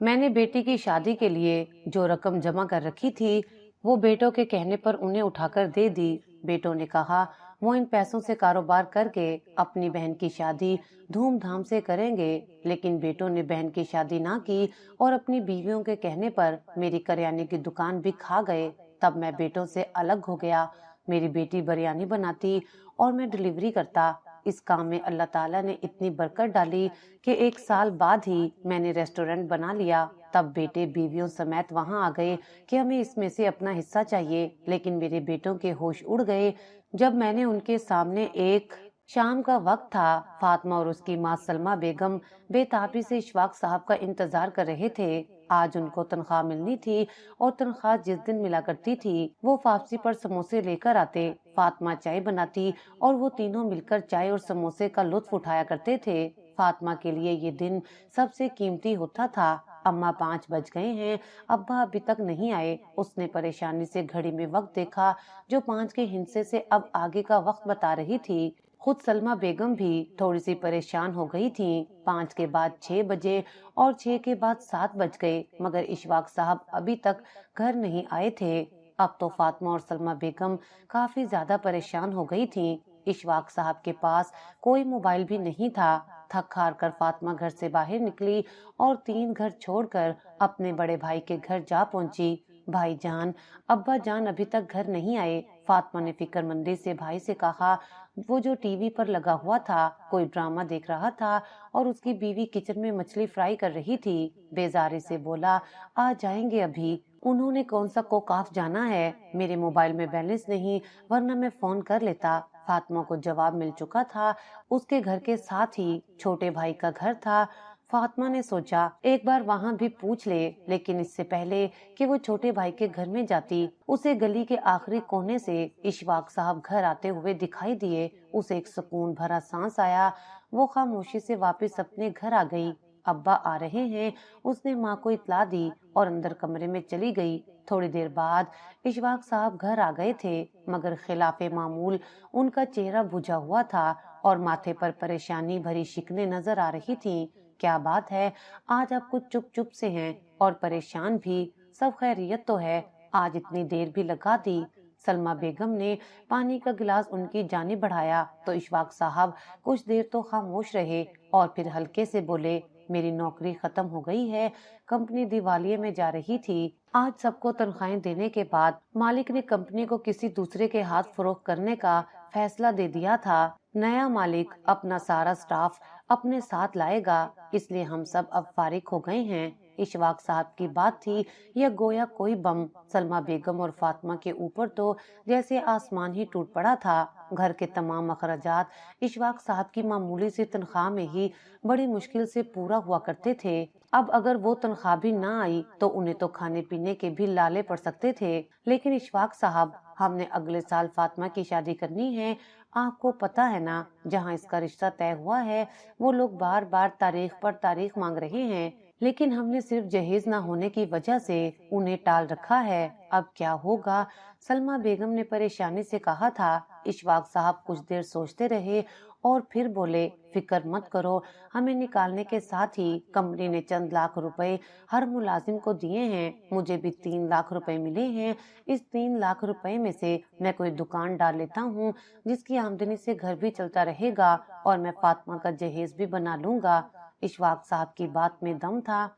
میں نے बेटी की शादी के लिए जो रकम जमा कर रखी थी, वो बेटों के कहने पर उन्हें उठाकर दे दी। बेटों ने कहा वो इन पैसों से कारोबार करके अपनी बहन की शादी धूमधाम से करेंगे, लेकिन बेटों ने बहन की शादी ना की और अपनी बीवियों के कहने पर मेरी करियाने की दुकान भी खा गए। तब मैं बेटों से अलग हो गया। मेरी बेटी बिरयानी बनाती और मैं डिलीवरी करता। इस काम में अल्लाह ताला ने इतनी बरकत डाली कि 1 साल बाद ही मैंने रेस्टोरेंट बना लिया। तब बेटे बीवियों समेत वहां आ गए कि हमें इसमें से अपना हिस्सा चाहिए, लेकिन मेरे बेटों के होश उड़ गए जब मैंने उनके सामने एक शाम का वक्त था। फातिमा और उसकी माँ सलमा बेगम बेताबी से इशफाक साहब का इंतजार कर रहे थे। आज उनको तनख्वाह मिलनी थी और तनख्वाह जिस दिन मिला करती थी वो वापसी पर समोसे लेकर आते। फातिमा चाय बनाती और वो तीनों मिलकर चाय और समोसे का लुत्फ उठाया करते थे। फातिमा के लिए ये दिन सबसे कीमती होता था। अम्मा 5 बज गए हैं, अब्बा अभी तक नहीं आए। उसने परेशानी से घड़ी में वक्त देखा जो 5 के हिस्से से अब आगे का वक्त बता रही थी। खुद सलमा बेगम भी थोड़ी सी परेशान हो गई थी। 5 के बाद 6 बजे और 6 के बाद 7 बज गए, मगर इशफाक साहब अभी तक घर नहीं आए थे। अब तो फातिमा और सलमा बेगम काफी ज्यादा परेशान हो गई थी। इशफाक साहब के पास कोई मोबाइल भी नहीं था। थक हार कर फातिमा घर से बाहर निकली और 3 घर छोड़कर अपने बड़े भाई के घर जा पहुंची। भाई जान, अब्बा जान अभी तक घर नहीं आए। फातिमा ने फिक्रमंदी से भाई से कहा। वो जो टीवी पर लगा हुआ था, कोई ड्रामा देख रहा था और उसकी बीवी किचन में मछली फ्राई कर रही थी। बेजारे से बोला, आ जाएंगे अभी। उन्होंने कौन सा कोकाफ जाना है, मेरे मोबाइल में बैलेंस नहीं, वरना मैं फोन कर लेता। फातिमा को जवाब मिल चुका था। उसके घर के साथ ही छोटे भाई का घर था। फातिमा ने सोचा एक बार वहाँ भी पूछ ले, लेकिन इससे पहले कि वो छोटे भाई के घर में जाती, उसे गली के आखिरी कोने से इशफाक साहब घर आते हुए दिखाई दिए। उसे एक सुकून भरा सांस आया। वो खामोशी से वापस अपने घर आ गई। अब्बा आ रहे हैं, उसने माँ को इतला दी और अंदर कमरे में चली गई। थोड़ी देर बाद इशफाक साहब घर आ गए थे, मगर खिलाफे मामूल उनका चेहरा बुझा हुआ था और माथे पर परेशानी भरी शिकने नजर आ रही थी। क्या बात है, आज आप कुछ चुप चुप से हैं और परेशान भी। सब खैरियत तो है? आज इतनी देर भी लगा दी। सलमा बेगम ने पानी का गिलास उनकी जानिब बढ़ाया तो इशफाक साहब कुछ देर तो खामोश रहे और फिर हल्के से बोले, मेरी नौकरी खत्म हो गई है, कंपनी दिवालिये में जा रही थी। आज सबको तनख्वाहें देने के बाद मालिक ने कंपनी को किसी दूसरे के हाथ फरोख्त करने का फैसला दे दिया था। नया मालिक अपना सारा स्टाफ अपने साथ लाएगा, इसलिए हम सब अब फारिग हो गए हैं। इशफाक साहब की बात थी या गोया कोई बम। सलमा बेगम और फातिमा के ऊपर तो जैसे आसमान ही टूट पड़ा था। घर के तमाम अखराजात इशफाक साहब की मामूली सी तनख्वाह में ही बड़ी मुश्किल से पूरा हुआ करते थे। अब अगर वो तनख्वाह भी ना आई तो उन्हें तो खाने पीने के भी लाले पड़ सकते थे। लेकिन इशफाक साहब, हमने अगले साल फातिमा की शादी करनी है। आपको पता है ना, जहाँ इसका रिश्ता तय हुआ है वो लोग बार बार तारीख पर तारीख मांग रहे हैं, लेकिन हमने सिर्फ जहेज ना होने की वजह से उन्हें टाल रखा है। अब क्या होगा? सलमा बेगम ने परेशानी से कहा था। इशफाक साहब कुछ देर सोचते रहे और फिर बोले, फिक्र मत करो, हमें निकालने के साथ ही कंपनी ने चंद लाख रुपए हर मुलाजिम को दिए हैं। मुझे भी 3 लाख रुपए मिले हैं। इस 3 लाख रुपए में से मैं कोई दुकान डाल लेता हूँ जिसकी आमदनी से घर भी चलता रहेगा और मैं फातिमा का जहेज भी बना लूंगा। इशफाक साहब की बात में दम था।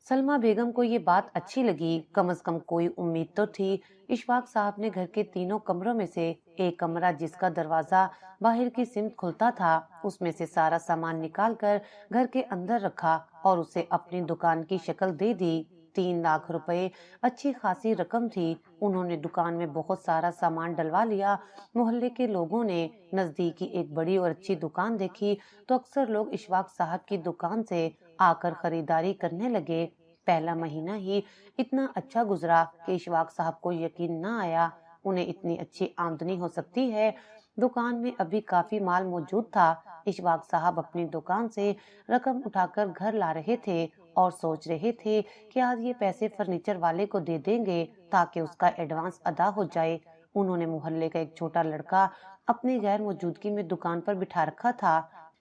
सलमा बेगम को ये बात अच्छी लगी, कम से कम कोई उम्मीद तो थी। इशफाक साहब ने घर के तीनों कमरों में से एक कमरा जिसका दरवाजा बाहर की सिमत खुलता था, उसमें से सारा सामान निकाल कर घर के अंदर रखा और उसे अपनी दुकान की शक्ल दे दी। 3 लाख रुपए अच्छी खासी रकम थी। उन्होंने दुकान में बहुत सारा सामान डलवा लिया। मोहल्ले के लोगों ने नजदीकी एक बड़ी और अच्छी दुकान देखी तो अक्सर लोग इशफाक साहब की दुकान से आकर खरीदारी करने लगे। पहला महीना ही इतना अच्छा गुजरा कि इशफाक साहब को यकीन न आया उन्हें इतनी अच्छी आमदनी हो सकती है। दुकान में अभी काफी माल मौजूद था। इशफाक साहब अपनी दुकान से रकम उठाकर घर ला रहे थे और सोच रहे थे कि आज ये पैसे फर्नीचर वाले को दे देंगे ताकि उसका एडवांस अदा हो जाए। उन्होंने मोहल्ले का एक छोटा लड़का अपनी गैर मौजूदगी में दुकान पर बिठा रखा था।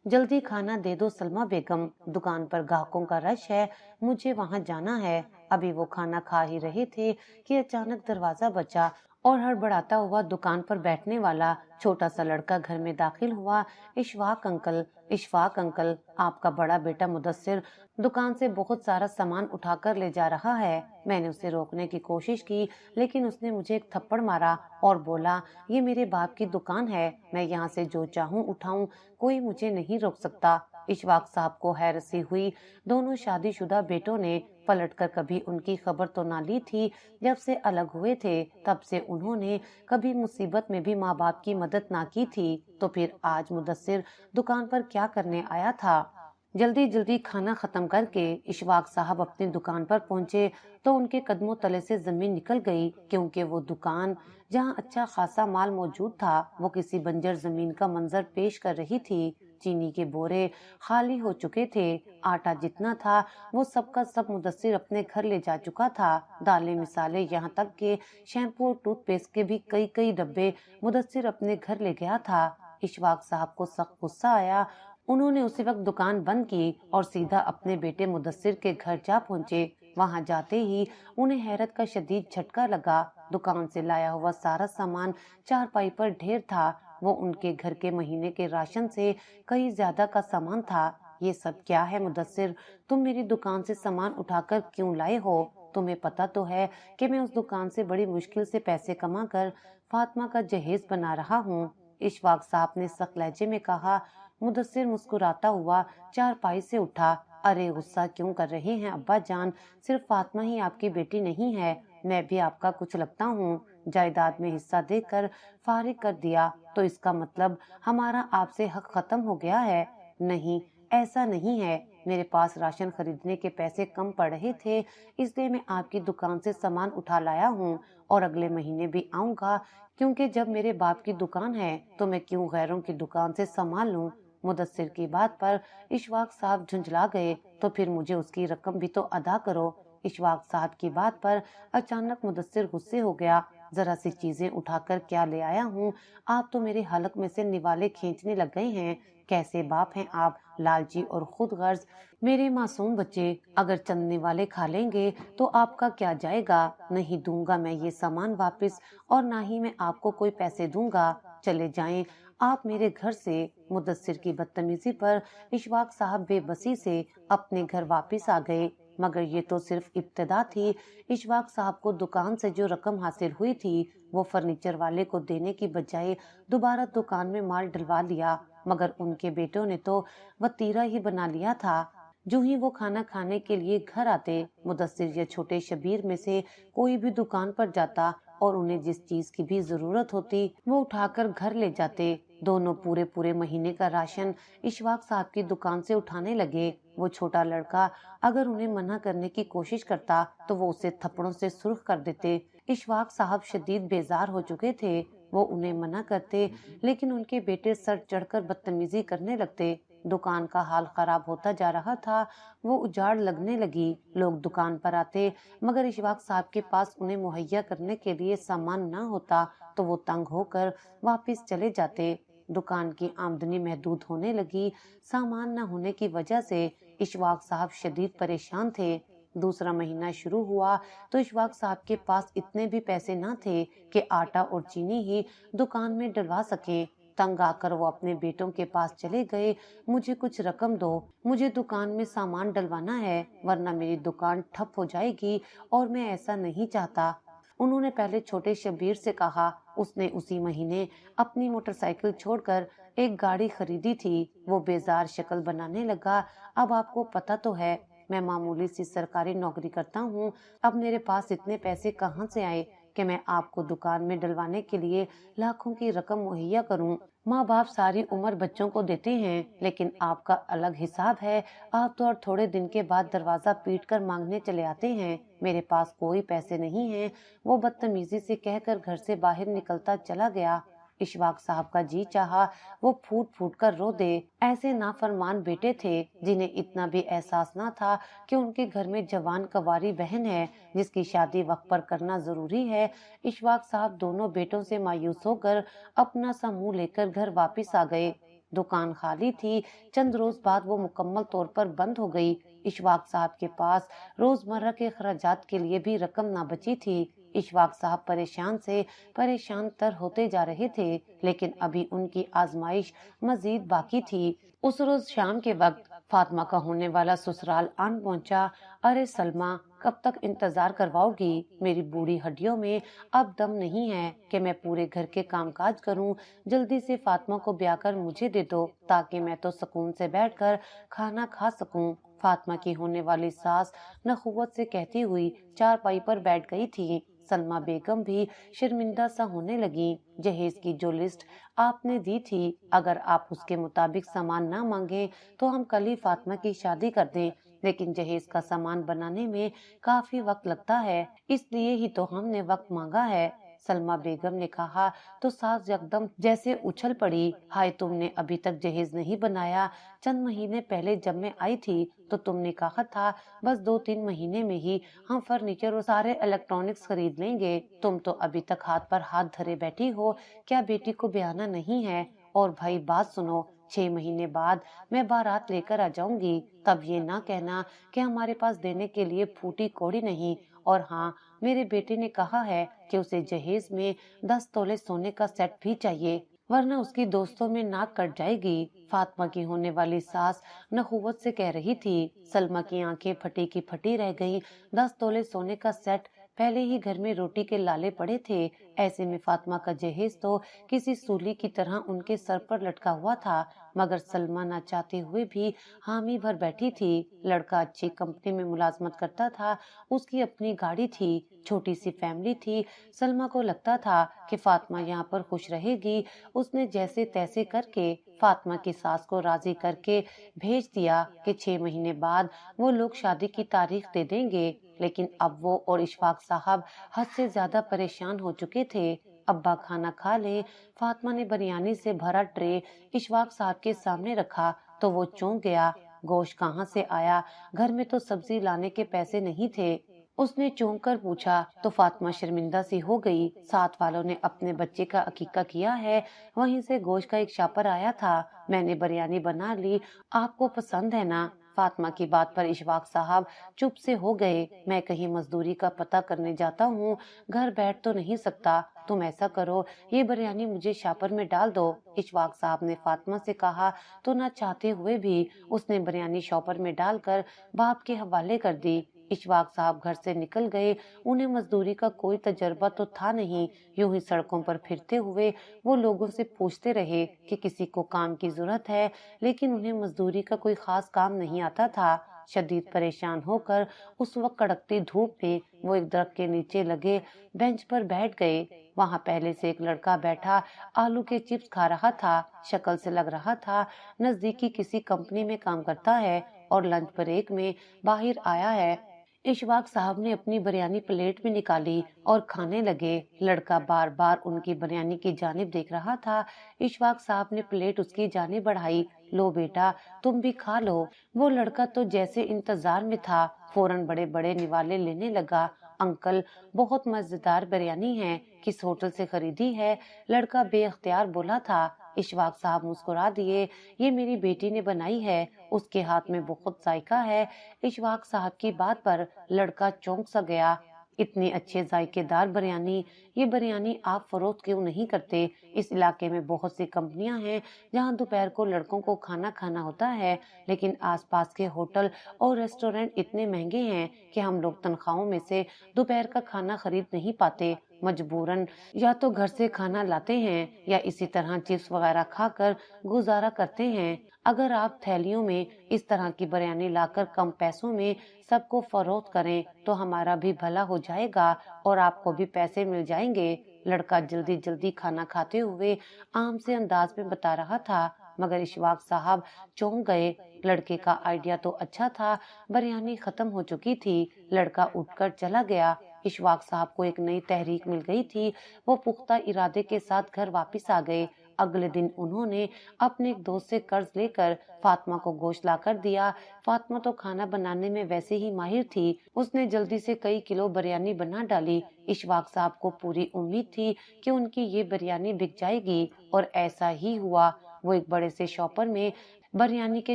जल्दी खाना दे दो सलमा बेगम, दुकान पर ग्राहकों का रश है, मुझे वहां जाना है। अभी वो खाना खा ही रहे थे कि अचानक दरवाजा बजा और हड़बड़ाता हुआ दुकान पर बैठने वाला छोटा सा लड़का घर में दाखिल हुआ। इशफाक अंकल, इशफाक अंकल, आपका बड़ा बेटा मुदस्सिर दुकान से बहुत सारा सामान उठाकर ले जा रहा है। मैंने उसे रोकने की कोशिश की, लेकिन उसने मुझे एक थप्पड़ मारा और बोला, ये मेरे बाप की दुकान है, मैं यहाँ से जो चाहूँ उठाऊं, कोई मुझे नहीं रोक सकता। इशफाक साहब को हैरत सी हुई। दोनों शादीशुदा बेटों ने पलटकर कभी उनकी खबर तो ना ली थी। जब से अलग हुए थे तब से उन्होंने कभी मुसीबत में भी माँ बाप की मदद ना की थी। तो फिर आज मुदस्सिर दुकान पर क्या करने आया था? जल्दी जल्दी खाना खत्म करके इशफाक साहब अपनी दुकान पर पहुंचे तो उनके कदमों तले से जमीन निकल गई, क्योंकि वो दुकान जहां अच्छा खासा माल मौजूद था वो किसी बंजर जमीन का मंजर पेश कर रही थी। चीनी के बोरे खाली हो चुके थे, आटा जितना था वो सब का सब मुदस्सिर अपने घर ले जा चुका था। दालें मिसाले यहाँ तक के शैम्पू और टूथपेस्ट के भी कई कई डब्बे मुदस्सिर अपने घर ले गया था। इशफाक साहब को सख्त गुस्सा आया। उन्होंने उसी वक्त दुकान बंद की और सीधा अपने बेटे मुदस्सिर के घर जा पहुंचे। वहां जाते ही उन्हें हैरत का शदीद झटका लगा। दुकान से लाया हुआ सारा सामान चारपाई पर ढेर था। वो उनके घर के महीने के राशन से कहीं ज्यादा का सामान था। ये सब क्या है मुदस्सिर? तुम मेरी दुकान से सामान उठाकर क्यों लाए हो? तुम्हें पता तो है कि मैं उस दुकान से बड़ी मुश्किल से पैसे कमा कर फातिमा का जहेज बना रहा हूँ। इशफाक साहब ने सख्त लहजे में कहा। मुदस्सिर मुस्कुराता हुआ चारपाई से उठा। अरे गुस्सा क्यों कर रहे हैं अब्बा जान, सिर्फ फातिमा ही आपकी बेटी नहीं है, मैं भी आपका कुछ लगता हूँ। जायदाद में हिस्सा देकर फारिग कर दिया तो इसका मतलब हमारा आपसे हक खत्म हो गया है? नहीं, ऐसा नहीं है। मेरे पास राशन खरीदने के पैसे कम पड़ रहे थे, इसलिए मैं आपकी दुकान से सामान उठा लाया हूँ और अगले महीने भी आऊंगा, क्योंकि जब मेरे बाप की दुकान है तो मैं क्यों गैरों की दुकान से सामान लूं? मुदस्सिर की बात पर इशफाक साहब झुंझला गए। तो फिर मुझे उसकी रकम भी तो अदा करो। इशफाक साहब की बात पर अचानक मुदस्सिर गुस्से हो गया। जरा सी चीजें उठाकर क्या ले आया हूँ, आप तो मेरे हलक में से निवाले खींचने लग गए हैं। कैसे बाप हैं आप, लालची और खुद गर्ज। मेरे मासूम बच्चे अगर चंद निवाले खा लेंगे तो आपका क्या जाएगा? नहीं दूंगा मैं ये सामान वापस, और ना ही मैं आपको कोई पैसे दूंगा। चले जाएं आप मेरे घर से। मुदस्सिर की बदतमीजी पर इशफाक साहब बेबसी से अपने घर वापस आ गए। मगर ये तो सिर्फ इब्तिदा थी। इशफाक साहब को दुकान से जो रकम हासिल हुई थी वो फर्नीचर वाले को देने की बजाय दोबारा दुकान में माल डलवा लिया। मगर उनके बेटों ने तो वतीरा ही बना लिया था। जो ही वो खाना खाने के लिए घर आते, मुदस्सिर या छोटे शबीर में से कोई भी दुकान पर जाता और उन्हें जिस चीज की भी जरूरत होती वो उठाकर घर ले जाते। दोनों पूरे पूरे महीने का राशन इशफाक साहब की दुकान से उठाने लगे। वो छोटा लड़का अगर उन्हें मना करने की कोशिश करता तो वो उसे थप्पड़ों से सुर्ख कर देते। इशफाक साहब शदीद बेजार हो चुके थे। वो उन्हें मना करते, लेकिन उनके बेटे सर चढ़कर बदतमीजी करने लगते। दुकान का हाल खराब होता जा रहा था। वो उजाड़ लगने लगी। लोग दुकान पर आते, मगर इशफाक साहब के पास उन्हें मुहैया करने के लिए सामान न होता तो वो तंग होकर वापस चले जाते। दुकान की आमदनी महदूद होने लगी। सामान न होने की वजह से इशफाक साहब शदीद परेशान थे। दूसरा महीना शुरू हुआ तो इशफाक साहब के पास इतने भी पैसे न थे कि आटा और चीनी ही दुकान में डलवा सके। तंग आकर वो अपने बेटों के पास चले गए। मुझे कुछ रकम दो, मुझे दुकान में सामान डलवाना है, वरना मेरी दुकान ठप हो जाएगी और मैं ऐसा नहीं चाहता। उन्होंने पहले छोटे शबीर से कहा। उसने उसी महीने अपनी मोटरसाइकिल छोड़कर एक गाड़ी खरीदी थी। वो बेजार शक्ल बनाने लगा। अब आपको पता तो है मैं मामूली सी सरकारी नौकरी करता हूँ। अब मेरे पास इतने पैसे कहाँ से आए कि मैं आपको दुकान में डलवाने के लिए लाखों की रकम मुहैया करूं। माँ बाप सारी उम्र बच्चों को देते हैं, लेकिन आपका अलग हिसाब है। आप तो और थोड़े दिन के बाद दरवाजा पीट कर मांगने चले आते हैं। मेरे पास कोई पैसे नहीं हैं। वो बदतमीजी से कहकर घर से बाहर निकलता चला गया। इशफाक साहब का जी चाहा वो फूट फूट कर रो दे। ऐसे नाफरमान बेटे थे जिन्हें इतना भी एहसास ना था कि उनके घर में जवान कवारी बहन है जिसकी शादी वक्त पर करना जरूरी है। इशफाक साहब दोनों बेटों से मायूस होकर अपना सा मुंह लेकर घर वापस आ गए। दुकान खाली थी। चंद रोज बाद वो मुकम्मल तौर पर बंद हो गई। इशफाक साहब के पास रोजमर्रा के खर्चात के लिए भी रकम ना बची थी। इशफाक साहब परेशान से परेशान तर होते जा रहे थे, लेकिन अभी उनकी आजमाइश मजीद बाकी थी। उस रोज शाम के वक्त फातिमा का होने वाला ससुराल आन पहुंचा। अरे सलमा, कब तक इंतजार करवाओगी? मेरी बूढ़ी हड्डियों में अब दम नहीं है कि मैं पूरे घर के कामकाज करूं। जल्दी से फातिमा को ब्याह कर मुझे दे दो, ताकि मैं तो सुकून से बैठकर खाना खा सकूं। फातिमा की होने वाली सास नखुवत से कहती हुई चारपाई पर बैठ गई थी। सलमा बेगम भी शर्मिंदा सा होने लगी। जहेज की जो लिस्ट आपने दी थी, अगर आप उसके मुताबिक सामान ना मांगे तो हम कल ही फातिमा की शादी कर दें, लेकिन जहेज का सामान बनाने में काफी वक्त लगता है, इसलिए ही तो हमने वक्त मांगा है। सलमा बेगम ने कहा तो सास यकदम जैसे उछल पड़ी। हाय, तुमने अभी तक जहेज नहीं बनाया? चंद महीने पहले जब मैं आई थी तो तुमने कहा था बस 2-3 महीने में ही हम फर्नीचर और सारे इलेक्ट्रॉनिक्स खरीद लेंगे। तुम तो अभी तक हाथ पर हाथ धरे बैठी हो। क्या बेटी को ब्याहना नहीं है? और भाई बात सुनो, 6 महीने बाद मैं बारात लेकर आ जाऊंगी। तब ये ना कहना कि हमारे पास देने के लिए फूटी कौड़ी नहीं। और हाँ, मेरे बेटे ने कहा है कि उसे जहेज में 10 तोले सोने का सेट भी चाहिए, वरना उसकी दोस्तों में नाक कट जाएगी। फातिमा की होने वाली सास नखुवत से कह रही थी। सलमा की आंखें फटी की फटी रह गईं। 10 तोले सोने का सेट, पहले ही घर में रोटी के लाले पड़े थे। ऐसे में फातिमा का जहेज तो किसी सूली की तरह उनके सर पर लटका हुआ था। मगर सलमा न चाहते हुए भी हामी भर बैठी थी। लड़का अच्छी कंपनी में मुलाजमत करता था, उसकी अपनी गाड़ी थी, छोटी सी फैमिली थी। सलमा को लगता था कि फातिमा यहाँ पर खुश रहेगी। उसने जैसे तैसे करके फातिमा की सास को राजी करके भेज दिया कि 6 महीने बाद वो लोग शादी की तारीख दे देंगे। लेकिन अब वो और इशफाक साहब हद से ज्यादा परेशान हो चुके थे। अब्बा खाना खा ले। फातिमा ने बिरयानी से भरा ट्रे इशफाक साहब के सामने रखा तो वो चौंक गया। गोश्त कहाँ से आया? घर में तो सब्जी लाने के पैसे नहीं थे। उसने चौंक कर पूछा तो फातिमा शर्मिंदा सी हो गई। साथ वालों ने अपने बच्चे का अकीका किया है, वहीं से गोश्त का एक शापर आया था। मैंने बिरयानी बना ली, आपको पसंद है ना? फातिमा की बात पर इशफाक साहब चुप से हो गए। मैं कहीं मजदूरी का पता करने जाता हूँ, घर बैठ तो नहीं सकता। तुम ऐसा करो, ये बिरयानी मुझे शापर में डाल दो। इशफाक साहब ने फातिमा से कहा तो न चाहते हुए भी उसने बिरयानी शॉपर में डालकर बाप के हवाले कर दी। इशफाक साहब घर से निकल गए। उन्हें मजदूरी का कोई तजर्बा तो था नहीं। यूं ही सड़कों पर फिरते हुए वो लोगों से पूछते रहे कि किसी को काम की जरूरत है, लेकिन उन्हें मजदूरी का कोई खास काम नहीं आता था। शदीद परेशान होकर उस वक्त कड़कती धूप में वो एक दरख्त के नीचे लगे बेंच पर बैठ गए। वहां पहले से एक लड़का बैठा आलू के चिप्स खा रहा था। शक्ल से लग रहा था नजदीकी किसी कंपनी में काम करता है और लंच ब्रेक में बाहर आया है। इशफाक साहब ने अपनी बिरयानी प्लेट में निकाली और खाने लगे। लड़का बार बार उनकी बिरयानी की जानिब देख रहा था। इशफाक साहब ने प्लेट उसकी जानिब बढ़ाई। लो बेटा, तुम भी खा लो। वो लड़का तो जैसे इंतजार में था, फौरन बड़े बड़े निवाले लेने लगा। अंकल, बहुत मजेदार बिरयानी है, किस होटल से खरीदी है? लड़का बेअख्तियार बोला था। इशफाक साहब मुस्कुरा दिए। ये मेरी बेटी ने बनाई है, उसके हाथ में बहुत जायका है। इशफाक साहब की बात पर लड़का चौंक सा गया। इतनी अच्छे जायकेदार बिरयानी, ये बिरयानी आप फरोख्त क्यों नहीं करते? इस इलाके में बहुत सी कंपनियां हैं जहां दोपहर को लड़कों को खाना खाना होता है, लेकिन आसपास के होटल और रेस्टोरेंट इतने महंगे हैं कि हम लोग तनख्वाहों में से दोपहर का खाना खरीद नहीं पाते। मजबूरन या तो घर से खाना लाते हैं या इसी तरह चिप्स वगैरह खाकर गुजारा करते हैं। अगर आप थैलियों में इस तरह की बिरयानी लाकर कम पैसों में सबको फरोख्त करें तो हमारा भी भला हो जाएगा और आपको भी पैसे मिल जाएंगे। लड़का जल्दी जल्दी खाना खाते हुए आम से अंदाज में बता रहा था, मगर इशफाक साहब चौंक गए। लड़के का आइडिया तो अच्छा था, बिरयानी खत्म हो चुकी थी। लड़का उठकर चला गया। इशफाक साहब को एक नई तहरीक मिल गई थी। वो पुख्ता इरादे के साथ घर वापस आ गए। अगले दिन उन्होंने अपने एक दोस्त से कर्ज लेकर फातिमा को गोश्त ला कर दिया। फातिमा तो खाना बनाने में वैसे ही माहिर थी। उसने जल्दी से कई किलो बिरयानी बना डाली। इशफाक साहब को पूरी उम्मीद थी कि उनकी ये बिरयानी बिक जाएगी और ऐसा ही हुआ। वो एक बड़े से शॉपर में बिरयानी के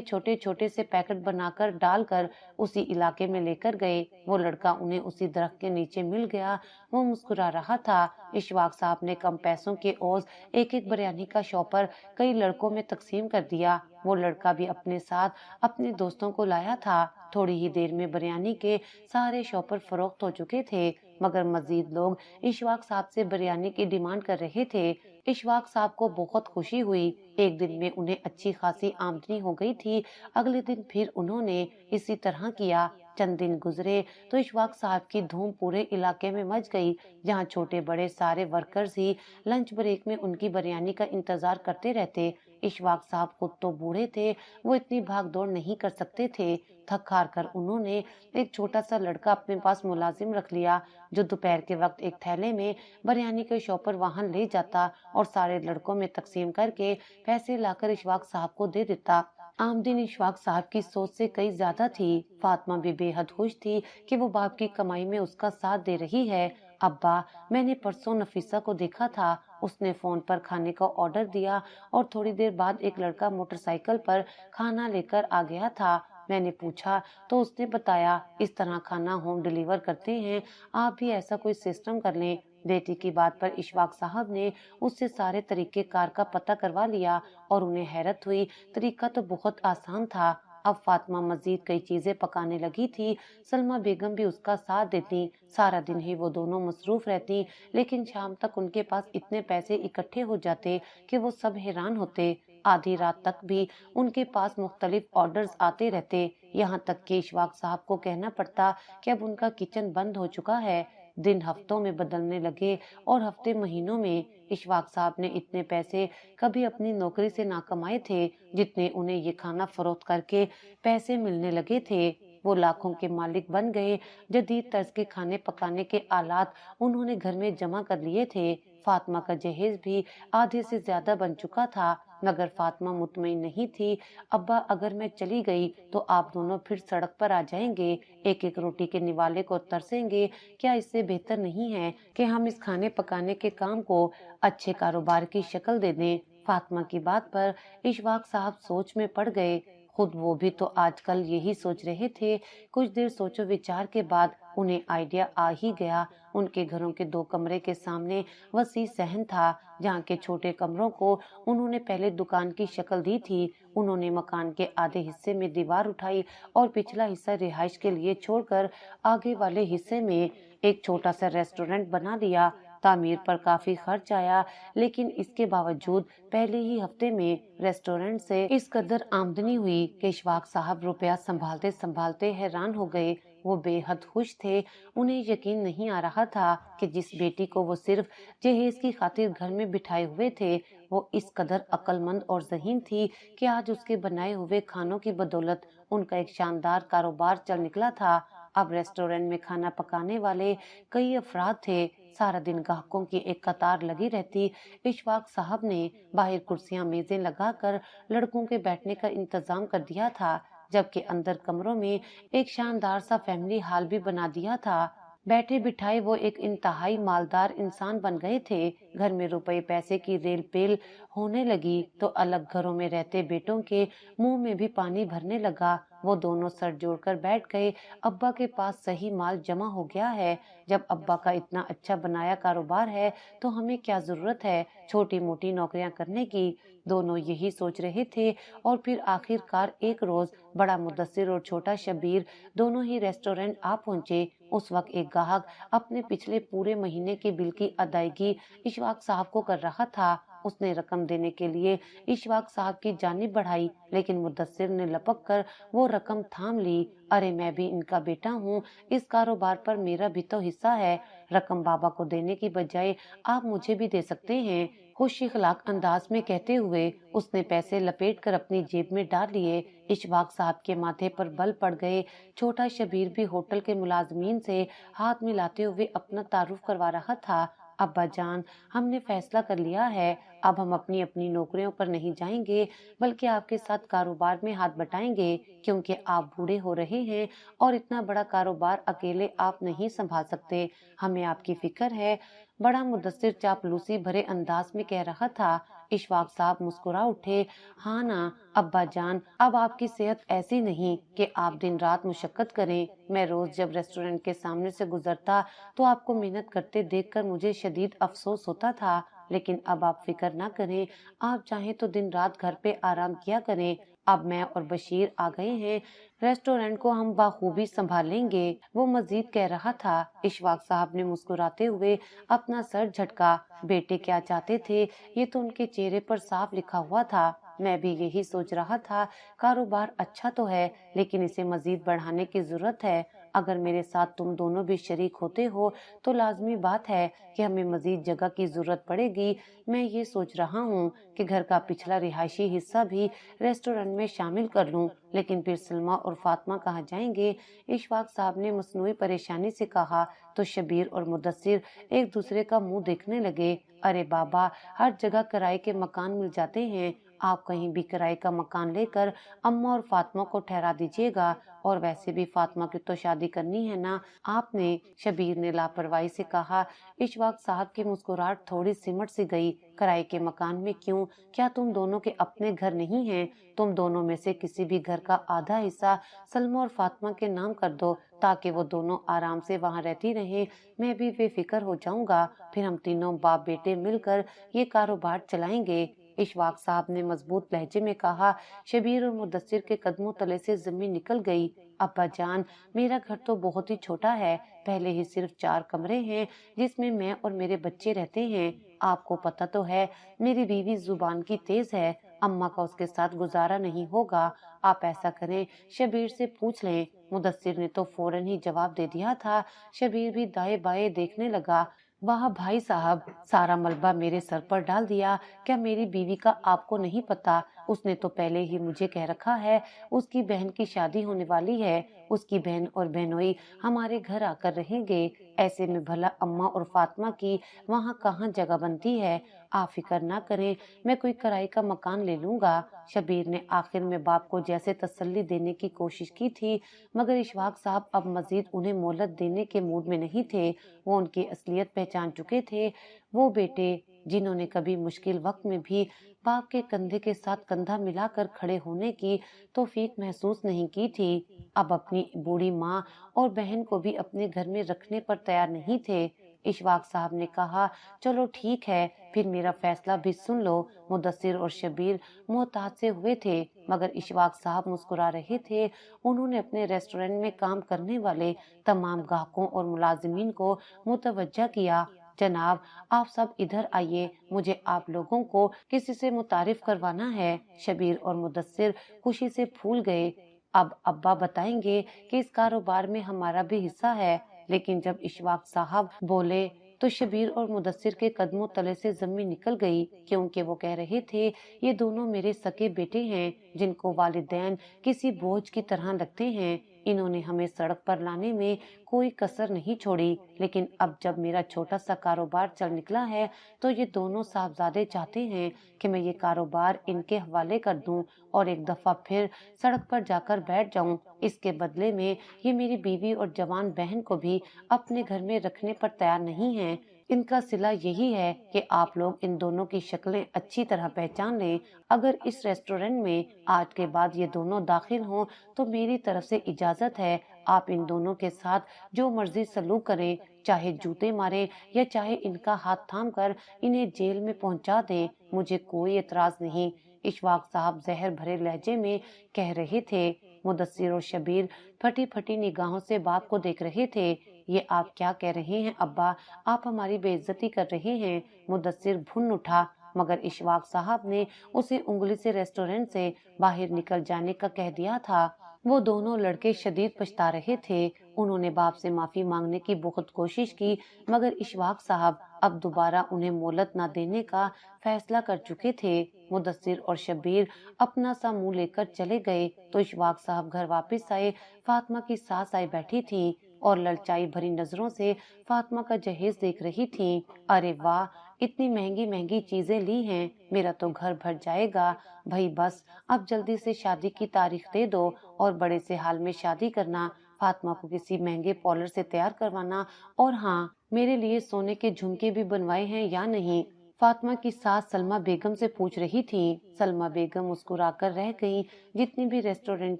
छोटे छोटे से पैकेट बनाकर डालकर उसी इलाके में लेकर गए। वो लड़का उन्हें उसी दरख्त के नीचे मिल गया। वो मुस्कुरा रहा था। इशफाक साहब ने कम पैसों के ओझ एक एक बिरयानी का शॉपर कई लड़कों में तकसीम कर दिया। वो लड़का भी अपने साथ अपने दोस्तों को लाया था। थोड़ी ही देर में बिरयानी के सारे शॉपर फरोख्त हो चुके थे, मगर मजीद लोग इशफाक साहब से बिरयानी की डिमांड कर रहे थे। इशफाक साहब को बहुत खुशी हुई। एक दिन में उन्हें अच्छी खासी आमदनी हो गई थी। अगले दिन फिर उन्होंने इसी तरह किया। चंद दिन गुजरे तो इशफाक साहब की धूम पूरे इलाके में मच गई। जहाँ छोटे बड़े सारे वर्कर्स ही लंच ब्रेक में उनकी बिरयानी का इंतजार करते रहते। इशफाक साहब खुद तो बूढ़े थे, वो इतनी भाग दौड़ नहीं कर सकते थे। थक हार कर उन्होंने एक छोटा सा लड़का अपने पास मुलाजिम रख लिया, जो दोपहर के वक्त एक थैले में बिरयानी के शॉपर वहां ले जाता और सारे लड़कों में तकसीम करके पैसे लाकर इशफाक साहब को दे देता। आमदनी इशफाक साहब की सोच से कई ज्यादा थी। फातिमा भी बेहद खुश थी कि वो बाप की कमाई में उसका साथ दे रही है। अब्बा, मैंने परसों नफीसा को देखा था। उसने फोन पर खाने का ऑर्डर दिया और थोड़ी देर बाद एक लड़का मोटरसाइकिल पर खाना लेकर आ गया था। मैंने पूछा तो उसने बताया, इस तरह खाना होम डिलीवर करते हैं, आप भी ऐसा कोई सिस्टम कर लें। बेटी की बात पर इशफाक साहब ने उससे सारे तरीके कार का पता करवा लिया और उन्हें हैरत हुई। तरीका तो बहुत आसान था। अब फातिमा मजीद कई चीजें पकाने लगी थी। सलमा बेगम भी उसका साथ देती। सारा दिन ही वो दोनों मसरूफ रहती, लेकिन शाम तक उनके पास इतने पैसे इकट्ठे हो जाते कि वो सब हैरान होते। आधी रात तक भी उनके पास मुख्तलिफ ऑर्डर्स आते रहते। यहाँ तक कि इशफाक साहब को कहना पड़ता कि अब उनका किचन बंद हो चुका है। दिन हफ्तों में बदलने लगे और हफ्ते महीनों में। इशफाक साहब ने इतने पैसे कभी अपनी नौकरी से ना कमाए थे, जितने उन्हें ये खाना फरोख्त करके पैसे मिलने लगे थे। वो लाखों के मालिक बन गए। जदीद तर्ज के खाने पकाने के आलात उन्होंने घर में जमा कर लिए थे। फातिमा का जहेज भी आधे से ज्यादा बन चुका था, मगर फातिमा मुतमईन नहीं थी। अब्बा, अगर मैं चली गई तो आप दोनों फिर सड़क पर आ जाएंगे, एक एक रोटी के निवाले को तरसेंगे। क्या इससे बेहतर नहीं है कि हम इस खाने पकाने के काम को अच्छे कारोबार की शक्ल दे दें? फातिमा की बात पर इशफाक साहब सोच में पड़ गए। खुद वो भी तो आजकल यही सोच रहे थे। कुछ देर सोचो विचार के बाद उन्हें आइडिया आ ही गया। उनके घरों के 2 कमरे के सामने वसी सहन था, जहाँ के छोटे कमरों को उन्होंने पहले दुकान की शक्ल दी थी। उन्होंने मकान के आधे हिस्से में दीवार उठाई और पिछला हिस्सा रिहाइश के लिए छोड़कर आगे वाले हिस्से में एक छोटा सा रेस्टोरेंट बना दिया। तामीर पर काफी खर्च आया, लेकिन इसके बावजूद पहले ही हफ्ते में रेस्टोरेंट से इस कदर आमदनी हुई कि इशफाक साहब रुपया संभालते संभालते हैरान हो गए। वो बेहद खुश थे। उन्हें यकीन नहीं आ रहा था कि जिस बेटी को वो सिर्फ जहेज की खातिर घर में बिठाए हुए थे, वो इस कदर अक्लमंद और ज़हीन थी कि आज उसके बनाए हुए खानों की बदौलत उनका एक शानदार कारोबार चल निकला था। अब रेस्टोरेंट में खाना पकाने वाले कई अफराद थे। सारा दिन ग्राहकों की एक कतार लगी रहती। इशफाक साहब ने बाहर कुर्सियां मेजें लगाकर लड़कों के बैठने का इंतजाम कर दिया था, जबकि अंदर कमरों में एक शानदार सा फैमिली हॉल भी बना दिया था। बैठे बिठाए वो एक इंतहाई मालदार इंसान बन गए थे। घर में रुपए पैसे की रेल पेल होने लगी तो अलग घरों में रहते बेटों के मुंह में भी पानी भरने लगा। वो दोनों सर जोड़कर बैठ गए। अब्बा के पास सही माल जमा हो गया है। जब अब्बा का इतना अच्छा बनाया कारोबार है तो हमें क्या जरूरत है छोटी मोटी नौकरियां करने की। दोनों यही सोच रहे थे और फिर आखिरकार एक रोज बड़ा मुदस्सिर और छोटा शबीर दोनों ही रेस्टोरेंट आ पहुंचे। उस वक्त एक ग्राहक अपने पिछले पूरे महीने के बिल की अदायगी इशफाक साहब को कर रहा था। उसने रकम देने के लिए इशफाक साहब की जानिब बढ़ाई, लेकिन मुदस्सिर ने लपक कर वो रकम थाम ली। अरे, मैं भी इनका बेटा हूँ, इस कारोबार पर मेरा भी तो हिस्सा है। रकम बाबा को देने की बजाय आप मुझे भी दे सकते हैं। खुश इखलाक अंदाज में कहते हुए उसने पैसे लपेट कर अपनी जेब में डाल लिए। इशफाक साहब के माथे पर बल पड़ गए। छोटा शबीर भी होटल के मुलाजमीन से हाथ मिलाते हुए अपना तारुफ करवा रहा था। अब्बा जान, हमने फैसला कर लिया है। अब हम अपनी अपनी नौकरियों पर नहीं जाएंगे, बल्कि आपके साथ कारोबार में हाथ बटाएंगे, क्योंकि आप बूढ़े हो रहे हैं और इतना बड़ा कारोबार अकेले आप नहीं संभाल सकते। हमें आपकी फिक्र है। बड़ा मुदस्सिर चापलूसी भरे अंदाज में कह रहा था। इशफाक साहब मुस्कुरा उठे। हाँ ना अब्बा जान, अब आपकी सेहत ऐसी नहीं कि आप दिन रात मुशक्कत करें। मैं रोज जब रेस्टोरेंट के सामने से गुजरता तो आपको मेहनत करते देखकर मुझे शदीद अफसोस होता था, लेकिन अब आप फिक्र ना करें, आप चाहें तो दिन रात घर पे आराम किया करें। अब मैं और बशीर आ गए हैं, रेस्टोरेंट को हम बाखूबी संभालेंगे। वो मजीद कह रहा था। इशफाक साहब ने मुस्कुराते हुए अपना सर झटका। बेटे क्या चाहते थे ये तो उनके चेहरे पर साफ लिखा हुआ था। मैं भी यही सोच रहा था, कारोबार अच्छा तो है लेकिन इसे मजीद बढ़ाने की जरूरत है। अगर मेरे साथ तुम दोनों भी शरीक होते हो तो लाजमी बात है कि हमें मजीद जगह की जरूरत पड़ेगी। मैं ये सोच रहा हूँ कि घर का पिछला रिहायशी हिस्सा भी रेस्टोरेंट में शामिल कर लूं, लेकिन फिर सलमा और फातिमा कहाँ जाएंगे? इशफाक साहब ने मसनूई परेशानी से कहा तो शबीर और मुदस्सिर एक दूसरे का मुंह देखने लगे। अरे बाबा, हर जगह किराए के मकान मिल जाते हैं, आप कहीं भी किराए का मकान लेकर अम्मा और फातिमा को ठहरा दीजिएगा। और वैसे भी फातिमा की तो शादी करनी है ना आपने, शबीर ने लापरवाही से कहा। इशफाक साहब की मुस्कुराहट थोड़ी सिमट सी गई। किराए के मकान में क्यों? क्या तुम दोनों के अपने घर नहीं हैं? तुम दोनों में से किसी भी घर का आधा हिस्सा सलमा और फातिमा के नाम कर दो ताकि वो दोनों आराम से वहाँ रहती रहें। मैं भी बेफिक्र हो जाऊंगा, फिर हम तीनों बाप बेटे मिलकर ये कारोबार चलाएंगे। इशफाक साहब ने मजबूत लहजे में कहा। शबीर और मुदस्सिर के कदमों तले से जमीन निकल गई। अब्बा जान, मेरा घर तो बहुत ही छोटा है, पहले ही सिर्फ 4 कमरे हैं जिसमें मैं और मेरे बच्चे रहते हैं। आपको पता तो है मेरी बीवी जुबान की तेज है, अम्मा का उसके साथ गुजारा नहीं होगा। आप ऐसा करें, शबीर से पूछ लें। मुदस्सिर ने तो फौरन ही जवाब दे दिया था। शबीर भी दाएं बाएं देखने लगा। वाह भाई साहब, सारा मलबा मेरे सर पर डाल दिया। क्या मेरी बीवी का आपको नहीं पता? उसने तो पहले ही मुझे कह रखा है उसकी बहन की शादी होने वाली है। उसकी बहन और बहनोई हमारे घर आकर रहेंगे। ऐसे में भला अम्मा और फातिमा की वहाँ कहाँ जगह बनती है? आप फिक्र ना करें, मैं कोई किराए का मकान ले लूंगा। शबीर ने आखिर में बाप को जैसे तसल्ली देने की कोशिश की थी, मगर इशफाक साहब अब मजीद उन्हें मोहलत देने के मूड में नहीं थे। वो उनकी असलियत पहचान चुके थे। वो बेटे जिन्होंने कभी मुश्किल वक्त में भी बाप के कंधे के साथ कंधा मिलाकर खड़े होने की तौफीक महसूस नहीं की थी, अब अपनी बूढ़ी माँ और बहन को भी अपने घर में रखने पर तैयार नहीं थे। इशफाक साहब ने कहा, चलो ठीक है, फिर मेरा फैसला भी सुन लो। मुदस्सिर और शबीर मोहताज से हुए थे, मगर इशफाक साहब मुस्कुरा रहे थे। उन्होंने अपने रेस्टोरेंट में काम करने वाले तमाम ग्राहकों और मुलाजिमीन को मुतवज्जा किया। जनाब, आप सब इधर आइए, मुझे आप लोगों को किसी से मुतारिफ करवाना है। शबीर और मुदस्सिर खुशी से फूल गए। अब अब्बा बताएंगे कि इस कारोबार में हमारा भी हिस्सा है। लेकिन जब इशफाक साहब बोले तो शबीर और मुदस्सिर के कदमों तले से जमीन निकल गई, क्योंकि वो कह रहे थे ये दोनों मेरे सके बेटे हैं जिनको वालिदैन किसी बोझ की तरह लगते हैं। इन्होंने हमें सड़क पर लाने में कोई कसर नहीं छोड़ी, लेकिन अब जब मेरा छोटा सा कारोबार चल निकला है तो ये दोनों साहबजादे चाहते हैं कि मैं ये कारोबार इनके हवाले कर दूं और एक दफा फिर सड़क पर जाकर बैठ जाऊं। इसके बदले में ये मेरी बीवी और जवान बहन को भी अपने घर में रखने पर तैयार नहीं है। इनका सिला यही है कि आप लोग इन दोनों की शक्लें अच्छी तरह पहचान लें। अगर इस रेस्टोरेंट में आज के बाद ये दोनों दाखिल हों तो मेरी तरफ से इजाजत है, आप इन दोनों के साथ जो मर्जी सलूक करें, चाहे जूते मारें या चाहे इनका हाथ थाम कर इन्हें जेल में पहुंचा दें, मुझे कोई एतराज नहीं। इशफाक साहब जहर भरे लहजे में कह रहे थे। मुदस्सिर और शबीर फटी फटी निगाहों से बाप को देख रहे थे। ये आप क्या कह रहे हैं अब्बा, आप हमारी बेइज्जती कर रहे हैं। मुदस्सिर भुन उठा, मगर इशफाक साहब ने उसे उंगली से रेस्टोरेंट से बाहर निकल जाने का कह दिया था। वो दोनों लड़के शदीद पछता रहे थे। उन्होंने बाप से माफी मांगने की बहुत कोशिश की, मगर इशफाक साहब अब दोबारा उन्हें मोहलत न देने का फैसला कर चुके थे। मुदस्सिर और शबीर अपना सा मुंह लेकर चले गए तो इशफाक साहब घर वापस आए। फातिमा की सास आई बैठी थी और ललचाई भरी नजरों से फातिमा का जहेज देख रही थी। अरे वाह, इतनी महंगी महंगी चीजें ली हैं, मेरा तो घर भर जाएगा। भाई बस अब जल्दी से शादी की तारीख दे दो और बड़े से हाल में शादी करना, फातिमा को किसी महंगे पॉलर से तैयार करवाना। और हाँ, मेरे लिए सोने के झुमके भी बनवाए हैं या नहीं? फातिमा की सास सलमा बेगम से पूछ रही थी। सलमा बेगम मुस्कुराकर रह गईं। जितनी भी रेस्टोरेंट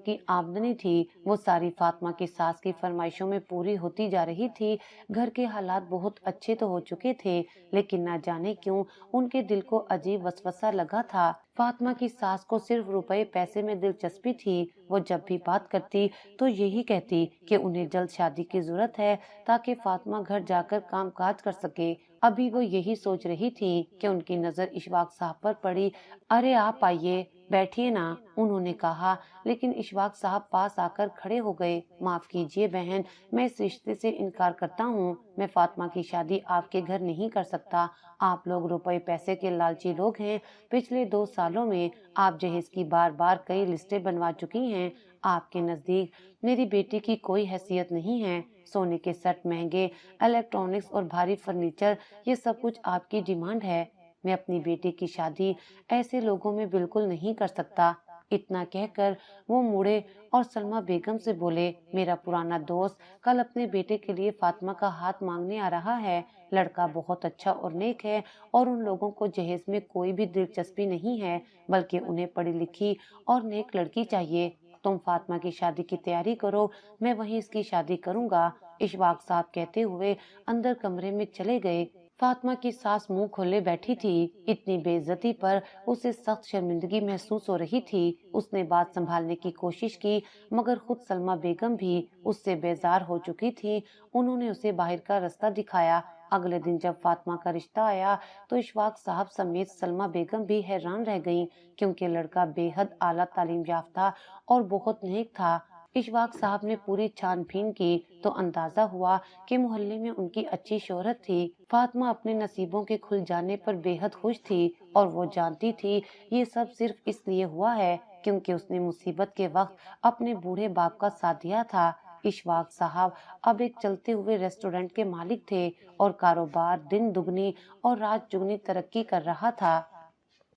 की आमदनी थी वो सारी फातिमा की सास की फरमाइशों में पूरी होती जा रही थी। घर के हालात बहुत अच्छे तो हो चुके थे, लेकिन ना जाने क्यों उनके दिल को अजीब वसवसा लगा था। फातिमा की सास को सिर्फ रुपए पैसे में दिलचस्पी थी। वो जब भी बात करती तो यही कहती कि उन्हें जल्द शादी की जरूरत है ताकि फातिमा घर जाकर कामकाज कर सके। अभी वो यही सोच रही थी कि उनकी नजर इशफाक साहब पर पड़ी। अरे आप आइए, बैठिए ना, उन्होंने कहा। लेकिन इशफाक साहब पास आकर खड़े हो गए। माफ कीजिए बहन, मैं इस रिश्ते से इनकार करता हूँ। मैं फातिमा की शादी आपके घर नहीं कर सकता। आप लोग रुपए पैसे के लालची लोग हैं। पिछले 2 सालों में आप जहेज की बार बार कई लिस्टें बनवा चुकी हैं। आपके नजदीक मेरी बेटी की कोई हैसियत नहीं है। सोने के सेट महंगे, इलेक्ट्रॉनिक्स और भारी फर्नीचर, ये सब कुछ आपकी डिमांड है। मैं अपनी बेटी की शादी ऐसे लोगों में बिल्कुल नहीं कर सकता। इतना कहकर वो मुड़े और सलमा बेगम से बोले, मेरा पुराना दोस्त कल अपने बेटे के लिए फातिमा का हाथ मांगने आ रहा है। लड़का बहुत अच्छा और नेक है और उन लोगों को जहेज में कोई भी दिलचस्पी नहीं है, बल्कि उन्हें पढ़ी लिखी और नेक लड़की चाहिए। तुम फातिमा की शादी की तैयारी करो, मैं वहीं इसकी शादी करूंगा। इशफाक साहब कहते हुए अंदर कमरे में चले गए। फातिमा की सास मुंह खोले बैठी थी। इतनी बेइज्जती पर उसे सख्त शर्मिंदगी महसूस हो रही थी। उसने बात संभालने की कोशिश की, मगर खुद सलमा बेगम भी उससे बेजार हो चुकी थी। उन्होंने उसे बाहर का रास्ता दिखाया। अगले दिन जब फातिमा का रिश्ता आया तो इशफाक साहब समेत सलमा बेगम भी हैरान रह गईं, क्योंकि लड़का बेहद आला तालीम याफ्ता और बहुत नेक था। इशफाक साहब ने पूरी छानबीन की तो अंदाजा हुआ कि मोहल्ले में उनकी अच्छी शोहरत थी। फातिमा अपने नसीबों के खुल जाने पर बेहद खुश थी और वो जानती थी ये सब सिर्फ इसलिए हुआ है क्योंकि उसने मुसीबत के वक्त अपने बूढ़े बाप का साथ दिया था। इशफाक साहब अब एक चलते हुए रेस्टोरेंट के मालिक थे और कारोबार दिन दुगनी और रात चुगनी तरक्की कर रहा था।